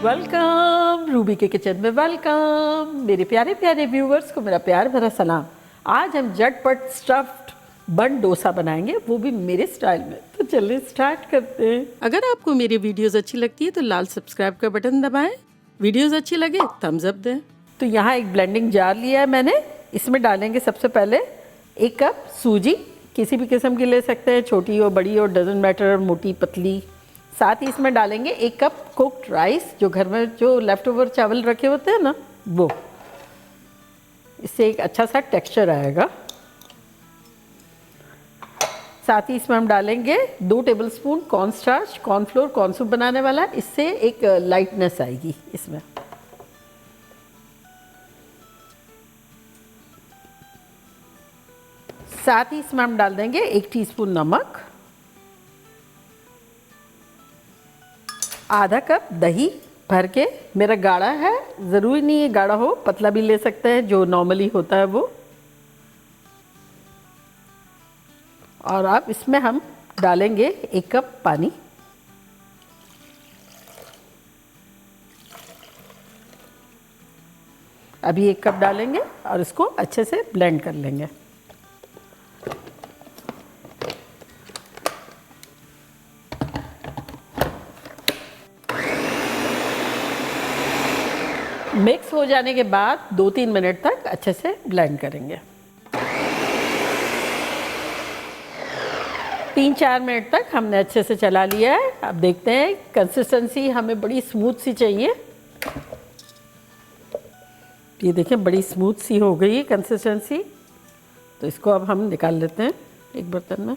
Welcome Ruby के kitchen में welcome. मेरे प्यारे प्यारे व्यूवर्स को मेरा प्यार भरा सलाम। आज हम झटपट स्टफ्ड बन डोसा बनाएंगे, वो भी मेरे स्टाइल में। तो चलिए स्टार्ट करते हैं। अगर आपको मेरी वीडियोस अच्छी लगती है तो लाल सब्सक्राइब का बटन दबाएं। वीडियोस अच्छी लगे थम्स अप दें। तो यहाँ एक ब्लेंडिंग जार लिया है मैंने। इसमें डालेंगे सबसे पहले 1 कप सूजी, किसी भी किस्म की ले सकते हैं, छोटी हो बड़ी हो डजेंट मैटर, मोटी पतली। साथ ही इसमें डालेंगे 1 कप कुक्ड राइस, जो घर में जो लेफ्ट ओवर चावल रखे होते हैं ना, वो। इससे एक अच्छा सा टेक्सचर आएगा। साथ ही इसमें हम डालेंगे 2 tablespoon cornstarch, cornflour, corn soup बनाने वाला। इससे एक लाइटनेस आएगी इसमें। साथ ही इसमें हम डाल देंगे 1 टीस्पून नमक, आधा कप दही भर के। मेरा गाढ़ा है, ज़रूरी नहीं है गाढ़ा हो, पतला भी ले सकते हैं जो नॉर्मली होता है वो। और अब इसमें हम डालेंगे 1 कप पानी। अभी 1 कप डालेंगे और इसको अच्छे से ब्लेंड कर लेंगे। मिक्स हो जाने के बाद 2-3 मिनट तक अच्छे से ब्लेंड करेंगे। 3-4 मिनट तक हमने अच्छे से चला लिया है। अब देखते हैं, कंसिस्टेंसी हमें बड़ी स्मूथ सी चाहिए। ये देखें बड़ी स्मूथ सी हो गई है कंसिस्टेंसी। तो इसको अब हम निकाल लेते हैं एक बर्तन में।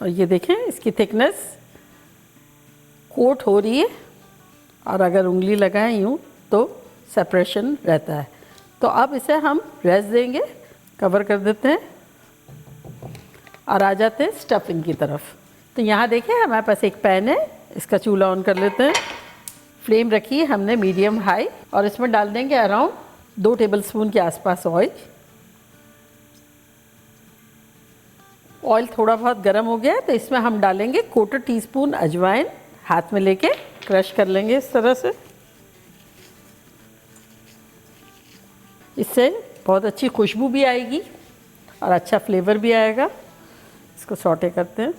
और ये देखें इसकी थिकनेस कोट हो रही है, और अगर उंगली लगाएं यूँ तो सेपरेशन रहता है। तो अब इसे हम रेस्ट देंगे, कवर कर देते हैं और आ जाते हैं स्टफिंग की तरफ। तो यहाँ देखें हमारे पास एक पैन है, इसका चूल्हा ऑन कर लेते हैं। फ्लेम रखी है हमने मीडियम हाई, और इसमें डाल देंगे अराउंड 2 टेबलस्पून के आसपास ऑयल। ऑयल थोड़ा बहुत गर्म हो गया है तो इसमें हम डालेंगे 1/4 टीस्पून अजवाइन। हाथ में लेके क्रश कर लेंगे इस तरह से। इससे बहुत अच्छी खुशबू भी आएगी और अच्छा फ्लेवर भी आएगा। इसको सौटे करते हैं।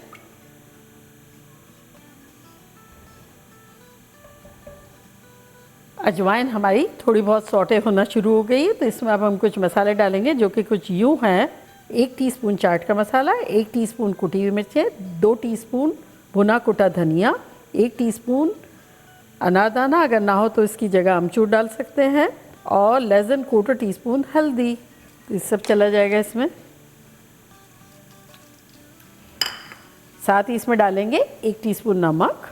अजवाइन हमारी थोड़ी बहुत सौटे होना शुरू हो गई है, तो इसमें अब हम कुछ मसाले डालेंगे जो कि कुछ यूँ हैं। 1 टीस्पून चाट का मसाला, 1 टीस्पून कुटी हुई मिर्चें, 2 टीस्पून भुना कुटा धनिया, 1 टीस्पून अनारदाना, अगर ना हो तो इसकी जगह अमचूर डाल सकते हैं, और लेस देन 1/4 टीस्पून हल्दी। तो ये सब चला जाएगा इसमें। साथ ही इसमें डालेंगे 1 टीस्पून नमक।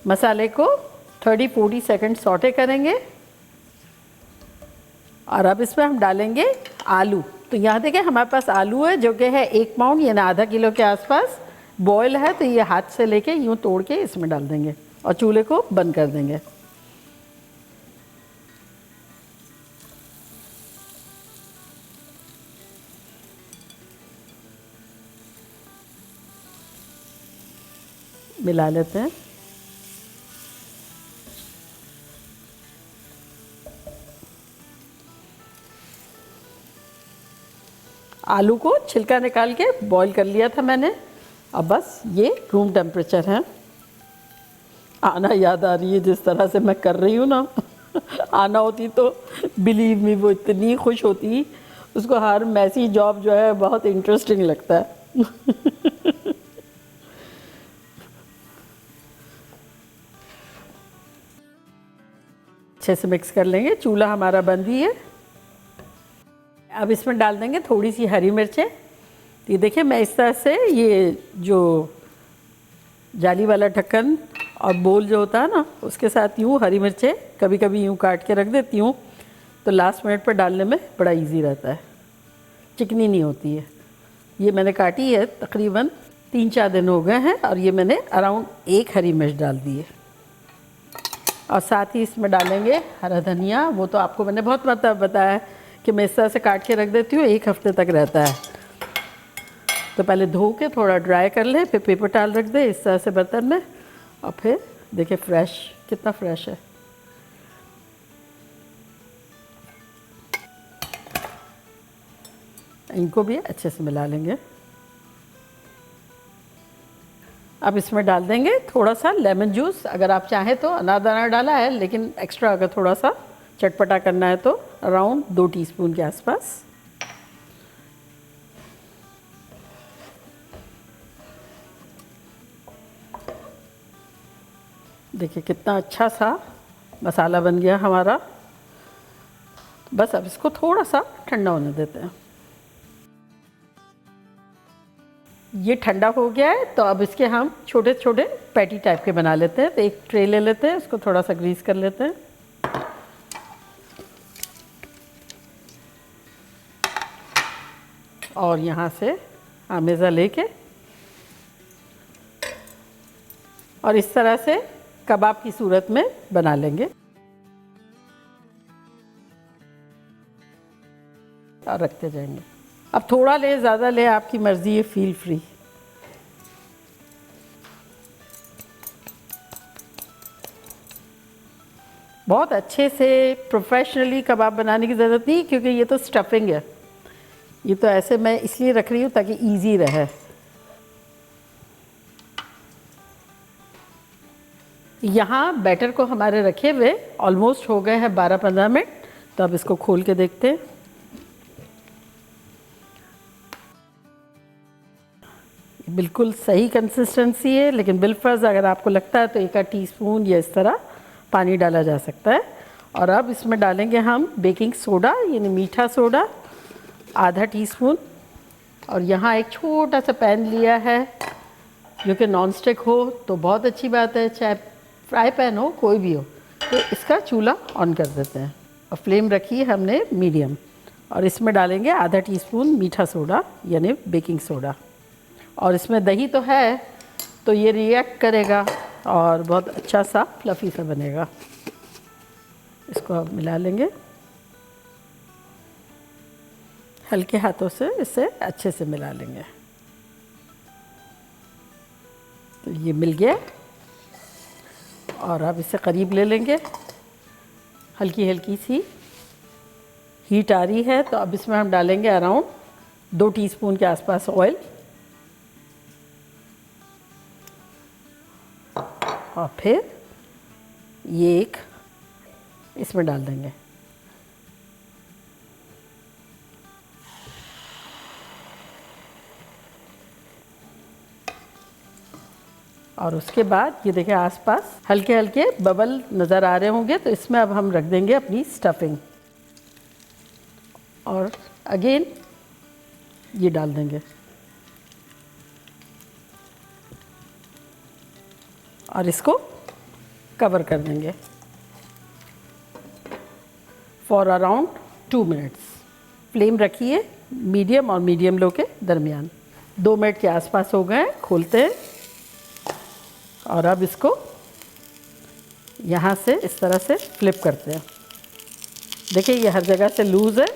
मसाले को 30-40 सेकंड सौटे करेंगे। और अब इसमें हम डालेंगे आलू। तो यहाँ देखिए हमारे पास आलू है जो कि है 1 पाउंड यानी आधा किलो के आसपास। बॉयल है तो ये हाथ से लेके यूँ तोड़ के इसमें डाल देंगे और चूल्हे को बंद कर देंगे। मिला लेते हैं। आलू को छिलका निकाल के बॉईल कर लिया था मैंने। अब बस ये रूम टेम्परेचर है। आना याद आ रही है जिस तरह से मैं कर रही हूँ ना। आना होती तो बिलीव मी वो इतनी खुश होती। उसको हर मैसी जॉब जो है बहुत इंटरेस्टिंग लगता है। अच्छे से मिक्स कर लेंगे। चूल्हा हमारा बंद ही है। अब इसमें डाल देंगे थोड़ी सी हरी मिर्चें। ये देखिए मैं इस तरह से ये जो जाली वाला ढक्कन और बोल जो होता है ना, उसके साथ यूँ हरी मिर्चें कभी कभी यूँ काट के रख देती हूँ, तो लास्ट मिनट पर डालने में बड़ा इजी रहता है, चिकनी नहीं होती है। ये मैंने काटी है, तकरीबन 3-4 दिन हो गए हैं, और ये मैंने अराउंड 1 हरी मिर्च डाल दी है। और साथ ही इसमें डालेंगे हरा धनिया। वो तो आपको मैंने बहुत मतलब बताया कि मैं इस तरह से काट के रख देती हूँ, 1 हफ्ते तक रहता है। तो पहले धो के थोड़ा ड्राई कर ले, फिर पेपर टाल रख दे इस तरह से बर्तन में, और फिर देखिए फ्रेश, कितना फ्रेश है। इनको भी अच्छे से मिला लेंगे। अब इसमें डाल देंगे थोड़ा सा लेमन जूस। अगर आप चाहें तो अनारदाना डाला है, लेकिन एक्स्ट्रा अगर थोड़ा सा चटपटा करना है तो अराउंड 2 टीस्पून के आसपास। देखिए कितना अच्छा सा मसाला बन गया हमारा। बस अब इसको थोड़ा सा ठंडा होने देते हैं। ये ठंडा हो गया है, तो अब इसके हम छोटे छोटे पैटी टाइप के बना लेते हैं। तो एक ट्रे ले लेते हैं, उसको थोड़ा सा ग्रीस कर लेते हैं। और यहाँ से आमेज़ा लेके और इस तरह से कबाब की सूरत में बना लेंगे और रखते जाएंगे। अब थोड़ा ले, ज़्यादा ले, आपकी मर्ज़ी है, फील फ्री। बहुत अच्छे से प्रोफेशनली कबाब बनाने की ज़रूरत नहीं, क्योंकि ये तो स्टफिंग है। ये तो ऐसे मैं इसलिए रख रही हूँ ताकि इजी रहे। यहाँ बैटर को हमारे रखे हुए ऑलमोस्ट हो गए हैं 12-15 मिनट। तो अब इसको खोल के देखते हैं। बिल्कुल सही कंसिस्टेंसी है, लेकिन बिलफर्ज अगर आपको लगता है तो 1 टीस्पून या इस तरह पानी डाला जा सकता है। और अब इसमें डालेंगे हम बेकिंग सोडा, यानी मीठा सोडा, आधा टीस्पून। और यहाँ एक छोटा सा पैन लिया है जो कि नॉन स्टिक हो तो बहुत अच्छी बात है, चाहे फ्राई पैन हो, कोई भी हो। तो इसका चूल्हा ऑन कर देते हैं और फ्लेम रखी है हमने मीडियम। और इसमें डालेंगे आधा टीस्पून मीठा सोडा, यानी बेकिंग सोडा। और इसमें दही तो है, तो ये रिएक्ट करेगा और बहुत अच्छा सा फ्लफ़ी सा बनेगा। इसको अब मिला लेंगे हल्के हाथों से, इसे अच्छे से मिला लेंगे। तो ये मिल गया और अब इसे करीब ले लेंगे। हल्की हल्की सी हीट आ रही है, तो अब इसमें हम डालेंगे अराउंड 2 टीस्पून के आसपास ऑयल। और फिर ये एक इसमें डाल देंगे। और उसके बाद ये देखिए आसपास हल्के हल्के बबल नज़र आ रहे होंगे, तो इसमें अब हम रख देंगे अपनी स्टफिंग। और अगेन ये डाल देंगे और इसको कवर कर देंगे फॉर अराउंड 2 मिनट्स। फ्लेम रखिए मीडियम और मीडियम लो के दरमियान। 2 मिनट के आसपास हो गए, खोलते हैं। और अब इसको यहाँ से इस तरह से फ्लिप करते हैं। देखिए ये हर जगह से लूज़ है।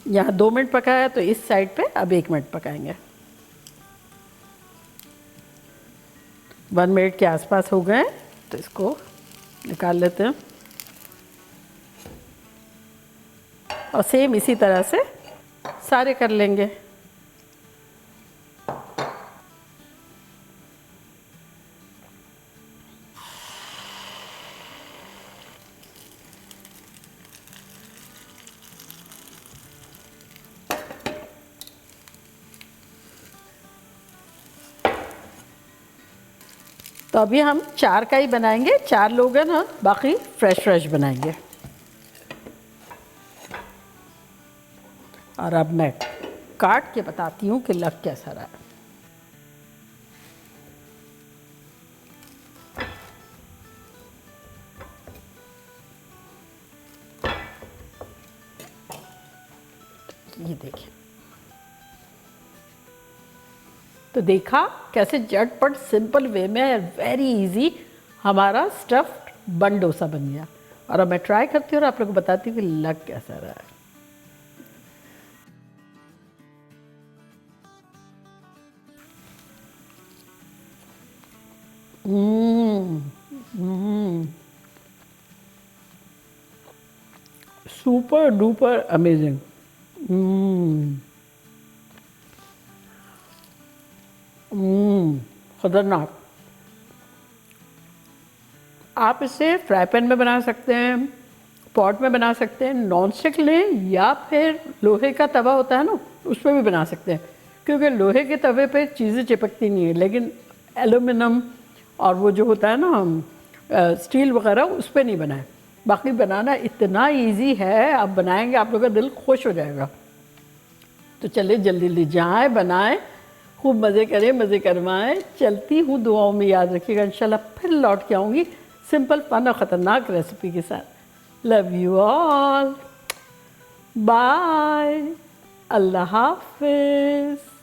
यहाँ 2 मिनट पकाया, तो इस साइड पे अब 1 मिनट पकाएंगे। 1 मिनट के आसपास हो गए, तो इसको निकाल लेते हैं। और सेम इसी तरह से सारे कर लेंगे। तो अभी हम 4 का ही बनाएंगे, 4 लोग हैं ना, बाकी फ्रेश फ्रेश बनाएंगे। और अब मैं काट के बताती हूँ कि लग कैसा रहा है। ये देखिए, तो देखा कैसे झटपट सिंपल वे में, वेरी इजी हमारा स्टफ्ड बन डोसा बन गया। और अब मैं ट्राई करती हूँ और आप लोग को बताती हूँ कि लग कैसा रहा है। Super duper amazing. खतरनाक। आप इसे फ्राई पैन में बना सकते हैं, पॉट में बना सकते हैं, नॉन स्टिक लें या फिर लोहे का तवा होता है ना, उस पर भी बना सकते हैं, क्योंकि लोहे के तवे पे चीज़ें चिपकती नहीं है, लेकिन एल्यूमिनियम और वो जो होता है ना स्टील वगैरह, उस पर नहीं बनाए। बाकी बनाना इतना इजी है, आप बनाएंगे आप लोग का दिल खुश हो जाएगा। तो चलिए जल्दी जल्दी जाएँ, बनाएं, खूब मज़े करें, मज़े करवाएं। चलती हूँ, दुआओं में याद रखिएगा। इंशाल्लाह फिर लौट के आऊँगी सिंपल फन और ख़तरनाक रेसिपी के साथ। लव यू ऑल, बाय, अल्लाह हाफिज़।